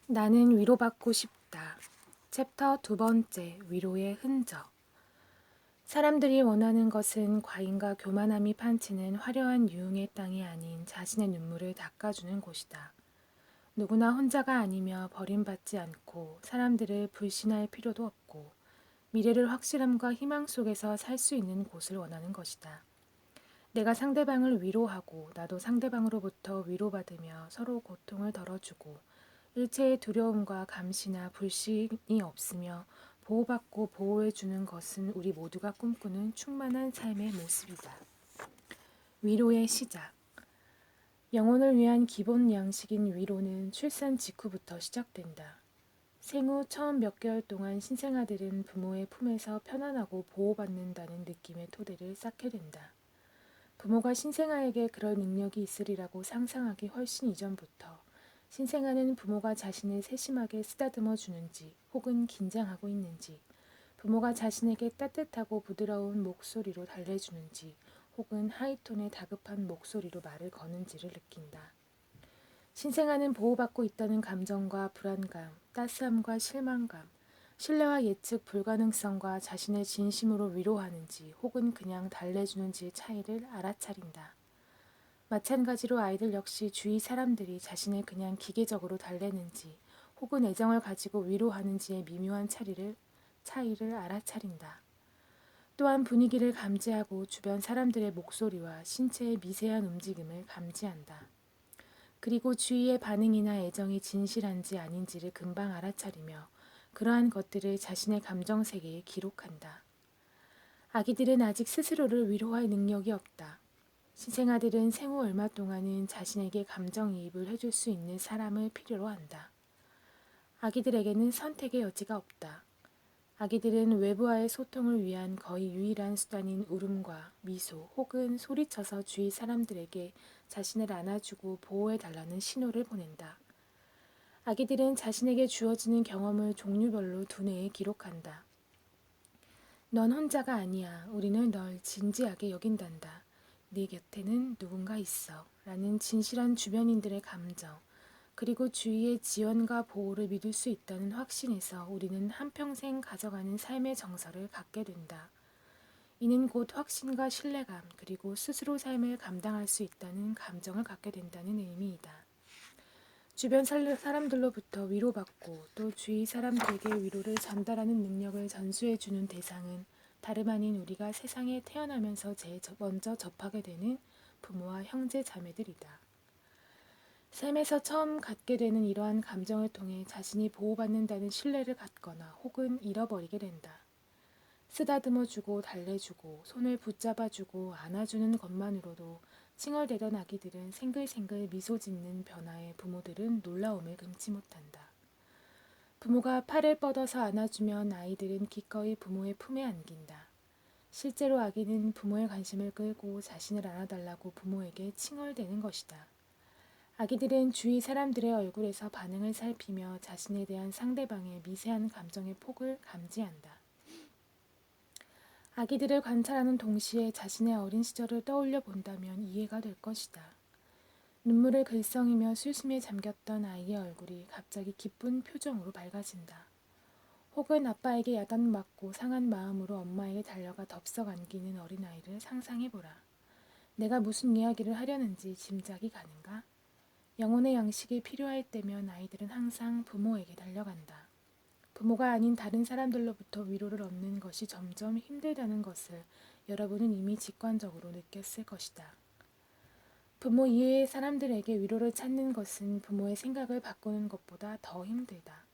나는 위로받고 싶다. 챕터 두 번째, 위로의 흔적. 사람들이 원하는 것은 과잉과 교만함이 판치는 화려한 유흥의 땅이 아닌 자신의 눈물을 닦아주는 곳이다. 누구나 혼자가 아니며 버림받지 않고 사람들을 불신할 필요도 없고 미래를 확실함과 희망 속에서 살 수 있는 곳을 원하는 것이다. 내가 상대방을 위로하고 나도 상대방으로부터 위로받으며 서로 고통을 덜어주고 일체의 두려움과 감시나 불신이 없으며 보호받고 보호해주는 것은 우리 모두가 꿈꾸는 충만한 삶의 모습이다. 위로의 시작. 영혼을 위한 기본 양식인 위로는 출산 직후부터 시작된다. 생후 처음 몇 개월 동안 신생아들은 부모의 품에서 편안하고 보호받는다는 느낌의 토대를 쌓게 된다. 부모가 신생아에게 그럴 능력이 있으리라고 상상하기 훨씬 이전부터 신생아는 부모가 자신을 세심하게 쓰다듬어 주는지 혹은 긴장하고 있는지, 부모가 자신에게 따뜻하고 부드러운 목소리로 달래주는지 혹은 하이톤의 다급한 목소리로 말을 거는지를 느낀다. 신생아는 보호받고 있다는 감정과 불안감, 따스함과 실망감, 신뢰와 예측 불가능성과 자신을 진심으로 위로하는지 혹은 그냥 달래주는지의 차이를 알아차린다. 마찬가지로 아이들 역시 주위 사람들이 자신을 그냥 기계적으로 달래는지 혹은 애정을 가지고 위로하는지의 미묘한 차이를 알아차린다. 또한 분위기를 감지하고 주변 사람들의 목소리와 신체의 미세한 움직임을 감지한다. 그리고 주위의 반응이나 애정이 진실한지 아닌지를 금방 알아차리며 그러한 것들을 자신의 감정 세계에 기록한다. 아기들은 아직 스스로를 위로할 능력이 없다. 신생아들은 생후 얼마 동안은 자신에게 감정이입을 해줄 수 있는 사람을 필요로 한다. 아기들에게는 선택의 여지가 없다. 아기들은 외부와의 소통을 위한 거의 유일한 수단인 울음과 미소 혹은 소리쳐서 주위 사람들에게 자신을 안아주고 보호해달라는 신호를 보낸다. 아기들은 자신에게 주어지는 경험을 종류별로 두뇌에 기록한다. 넌 혼자가 아니야. 우리는 널 진지하게 여긴단다. 네 곁에는 누군가 있어. 라는 진실한 주변인들의 감정, 그리고 주위의 지원과 보호를 믿을 수 있다는 확신에서 우리는 한평생 가져가는 삶의 정서를 갖게 된다. 이는 곧 확신과 신뢰감, 그리고 스스로 삶을 감당할 수 있다는 감정을 갖게 된다는 의미이다. 주변 사람들로부터 위로받고 또 주위 사람들에게 위로를 전달하는 능력을 전수해주는 대상은 다름 아닌 우리가 세상에 태어나면서 제일 먼저 접하게 되는 부모와 형제 자매들이다. 삶에서 처음 갖게 되는 이러한 감정을 통해 자신이 보호받는다는 신뢰를 갖거나 혹은 잃어버리게 된다. 쓰다듬어주고 달래주고 손을 붙잡아주고 안아주는 것만으로도 칭얼대던 아기들은 생글생글 미소 짓는 변화에 부모들은 놀라움을 금치 못한다. 부모가 팔을 뻗어서 안아주면 아이들은 기꺼이 부모의 품에 안긴다. 실제로 아기는 부모의 관심을 끌고 자신을 안아달라고 부모에게 칭얼대는 것이다. 아기들은 주위 사람들의 얼굴에서 반응을 살피며 자신에 대한 상대방의 미세한 감정의 폭을 감지한다. 아기들을 관찰하는 동시에 자신의 어린 시절을 떠올려 본다면 이해가 될 것이다. 눈물을 글썽이며 수심에 잠겼던 아이의 얼굴이 갑자기 기쁜 표정으로 밝아진다. 혹은 아빠에게 야단맞고 상한 마음으로 엄마에게 달려가 덥석 안기는 어린아이를 상상해보라. 내가 무슨 이야기를 하려는지 짐작이 가는가? 영혼의 양식이 필요할 때면 아이들은 항상 부모에게 달려간다. 부모가 아닌 다른 사람들로부터 위로를 얻는 것이 점점 힘들다는 것을 여러분은 이미 직관적으로 느꼈을 것이다. 부모 이외의 사람들에게 위로를 찾는 것은 부모의 생각을 바꾸는 것보다 더 힘들다.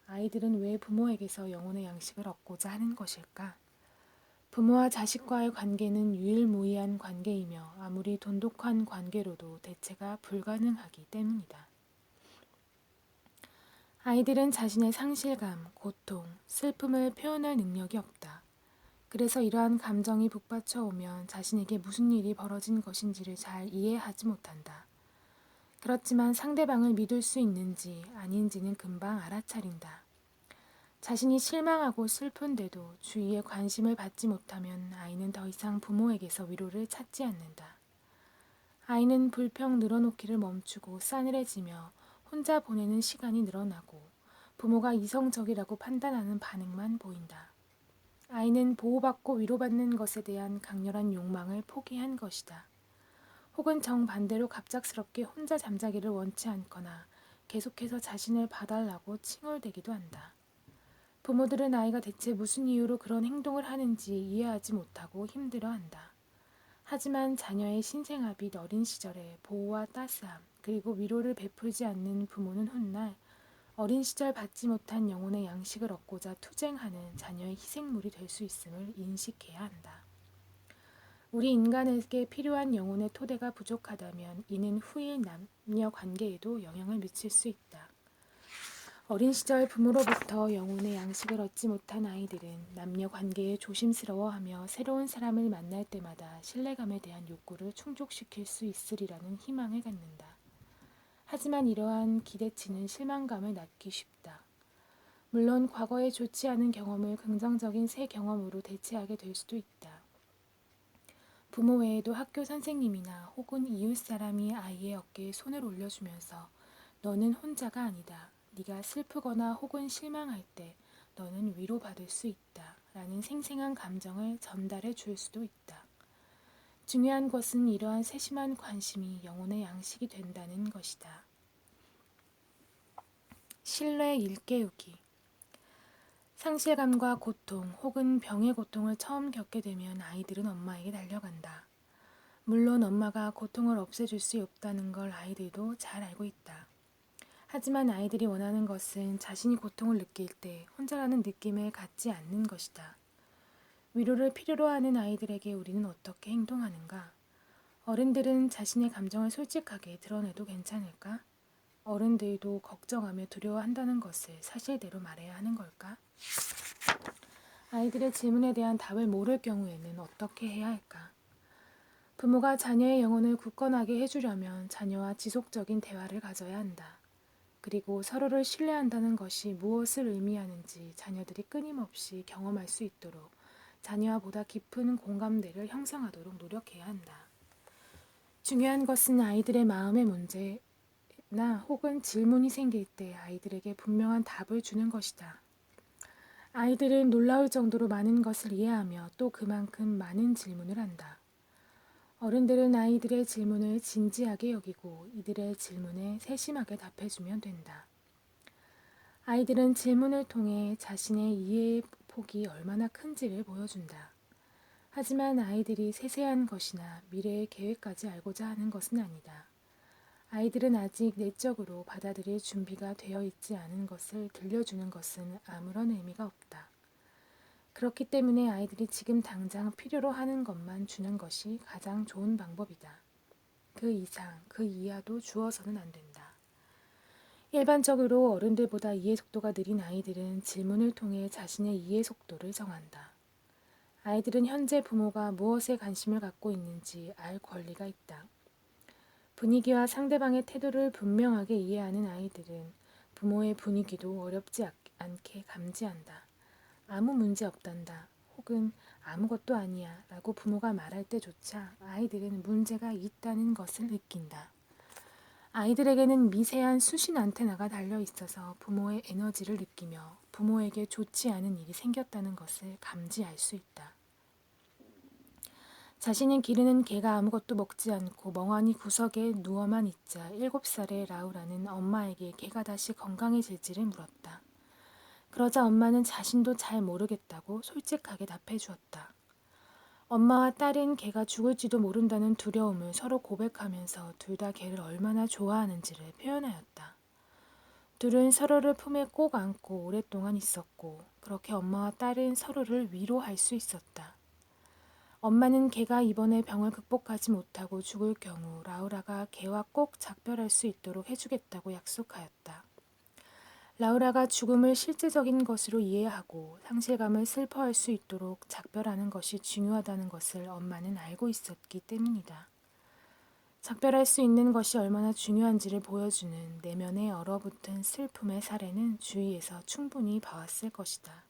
아이들은 왜 부모에게서 영혼의 양식을 얻고자 하는 것일까? 부모와 자식과의 관계는 유일무이한 관계이며 아무리 돈독한 관계로도 대체가 불가능하기 때문이다. 아이들은 자신의 상실감, 고통, 슬픔을 표현할 능력이 없다. 그래서 이러한 감정이 북받쳐 오면 자신에게 무슨 일이 벌어진 것인지를 잘 이해하지 못한다. 그렇지만 상대방을 믿을 수 있는지 아닌지는 금방 알아차린다. 자신이 실망하고 슬픈데도 주위의 관심을 받지 못하면 아이는 더 이상 부모에게서 위로를 찾지 않는다. 아이는 불평 늘어놓기를 멈추고 싸늘해지며 혼자 보내는 시간이 늘어나고 부모가 이성적이라고 판단하는 반응만 보인다. 아이는 보호받고 위로받는 것에 대한 강렬한 욕망을 포기한 것이다. 혹은 정반대로 갑작스럽게 혼자 잠자기를 원치 않거나 계속해서 자신을 봐달라고 칭얼대기도 한다. 부모들은 아이가 대체 무슨 이유로 그런 행동을 하는지 이해하지 못하고 힘들어한다. 하지만 자녀의 신생아빛 어린 시절에 보호와 따스함 그리고 위로를 베풀지 않는 부모는 훗날 어린 시절 받지 못한 영혼의 양식을 얻고자 투쟁하는 자녀의 희생물이 될 수 있음을 인식해야 한다. 우리 인간에게 필요한 영혼의 토대가 부족하다면 이는 후일 남녀 관계에도 영향을 미칠 수 있다. 어린 시절 부모로부터 영혼의 양식을 얻지 못한 아이들은 남녀 관계에 조심스러워하며 새로운 사람을 만날 때마다 신뢰감에 대한 욕구를 충족시킬 수 있으리라는 희망을 갖는다. 하지만 이러한 기대치는 실망감을 낳기 쉽다. 물론 과거의 좋지 않은 경험을 긍정적인 새 경험으로 대체하게 될 수도 있다. 부모 외에도 학교 선생님이나 혹은 이웃 사람이 아이의 어깨에 손을 올려주면서 너는 혼자가 아니다. 네가 슬프거나 혹은 실망할 때 너는 위로받을 수 있다. 라는 생생한 감정을 전달해 줄 수도 있다. 중요한 것은 이러한 세심한 관심이 영혼의 양식이 된다는 것이다. 신뢰 일깨우기. 상실감과 고통 혹은 병의 고통을 처음 겪게 되면 아이들은 엄마에게 달려간다. 물론 엄마가 고통을 없애줄 수 없다는 걸 아이들도 잘 알고 있다. 하지만 아이들이 원하는 것은 자신이 고통을 느낄 때 혼자라는 느낌을 갖지 않는 것이다. 위로를 필요로 하는 아이들에게 우리는 어떻게 행동하는가? 어른들은 자신의 감정을 솔직하게 드러내도 괜찮을까? 어른들도 걱정하며 두려워한다는 것을 사실대로 말해야 하는 걸까? 아이들의 질문에 대한 답을 모를 경우에는 어떻게 해야 할까? 부모가 자녀의 영혼을 굳건하게 해주려면 자녀와 지속적인 대화를 가져야 한다. 그리고 서로를 신뢰한다는 것이 무엇을 의미하는지 자녀들이 끊임없이 경험할 수 있도록 자녀와 보다 깊은 공감대를 형성하도록 노력해야 한다. 중요한 것은 아이들의 마음의 문제나 혹은 질문이 생길 때 아이들에게 분명한 답을 주는 것이다. 아이들은 놀라울 정도로 많은 것을 이해하며 또 그만큼 많은 질문을 한다. 어른들은 아이들의 질문을 진지하게 여기고 이들의 질문에 세심하게 답해주면 된다. 아이들은 질문을 통해 자신의 이해의 폭이 얼마나 큰지를 보여준다. 하지만 아이들이 세세한 것이나 미래의 계획까지 알고자 하는 것은 아니다. 아이들은 아직 내적으로 받아들일 준비가 되어 있지 않은 것을 들려주는 것은 아무런 의미가 없다. 그렇기 때문에 아이들이 지금 당장 필요로 하는 것만 주는 것이 가장 좋은 방법이다. 그 이상, 그 이하도 주어서는 안 된다. 일반적으로 어른들보다 이해 속도가 느린 아이들은 질문을 통해 자신의 이해 속도를 정한다. 아이들은 현재 부모가 무엇에 관심을 갖고 있는지 알 권리가 있다. 분위기와 상대방의 태도를 분명하게 이해하는 아이들은 부모의 분위기도 어렵지 않게 감지한다. 아무 문제 없단다. 혹은 아무것도 아니야 라고 부모가 말할 때조차 아이들은 문제가 있다는 것을 느낀다. 아이들에게는 미세한 수신 안테나가 달려 있어서 부모의 에너지를 느끼며 부모에게 좋지 않은 일이 생겼다는 것을 감지할 수 있다. 자신이 기르는 개가 아무것도 먹지 않고 멍하니 구석에 누워만 있자 7살의 라우라는 엄마에게 개가 다시 건강해질지를 물었다. 그러자 엄마는 자신도 잘 모르겠다고 솔직하게 답해 주었다. 엄마와 딸은 개가 죽을지도 모른다는 두려움을 서로 고백하면서 둘 다 개를 얼마나 좋아하는지를 표현하였다. 둘은 서로를 품에 꼭 안고 오랫동안 있었고 그렇게 엄마와 딸은 서로를 위로할 수 있었다. 엄마는 개가 이번에 병을 극복하지 못하고 죽을 경우 라우라가 개와 꼭 작별할 수 있도록 해주겠다고 약속하였다. 라우라가 죽음을 실제적인 것으로 이해하고 상실감을 슬퍼할 수 있도록 작별하는 것이 중요하다는 것을 엄마는 알고 있었기 때문이다. 작별할 수 있는 것이 얼마나 중요한지를 보여주는 내면에 얼어붙은 슬픔의 사례는 주위에서 충분히 봐왔을 것이다.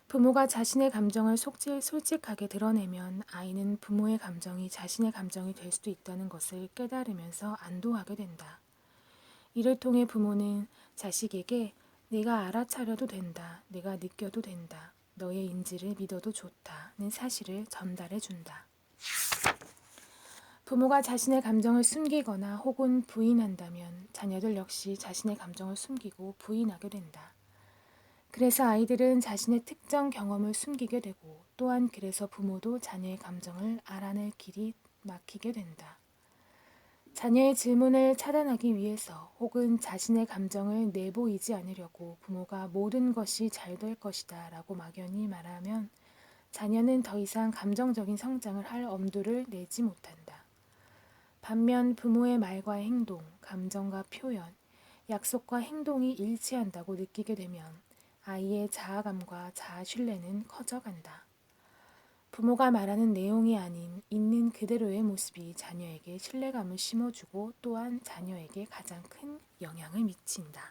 부모가 자신의 감정을 솔직하게 드러내면 아이는 부모의 감정이 자신의 감정이 될 수도 있다는 것을 깨달으면서 안도하게 된다. 이를 통해 부모는 자식에게 내가 알아차려도 된다, 내가 느껴도 된다, 너의 인지를 믿어도 좋다는 사실을 전달해 준다. 부모가 자신의 감정을 숨기거나 혹은 부인한다면 자녀들 역시 자신의 감정을 숨기고 부인하게 된다. 그래서 아이들은 자신의 특정 경험을 숨기게 되고 또한 그래서 부모도 자녀의 감정을 알아낼 길이 막히게 된다. 자녀의 질문을 차단하기 위해서 혹은 자신의 감정을 내보이지 않으려고 부모가 모든 것이 잘 될 것이다 라고 막연히 말하면 자녀는 더 이상 감정적인 성장을 할 엄두를 내지 못한다. 반면 부모의 말과 행동, 감정과 표현, 약속과 행동이 일치한다고 느끼게 되면 아이의 자아감과 자아신뢰는 커져간다. 부모가 말하는 내용이 아닌 있는 그대로의 모습이 자녀에게 신뢰감을 심어주고 또한 자녀에게 가장 큰 영향을 미친다.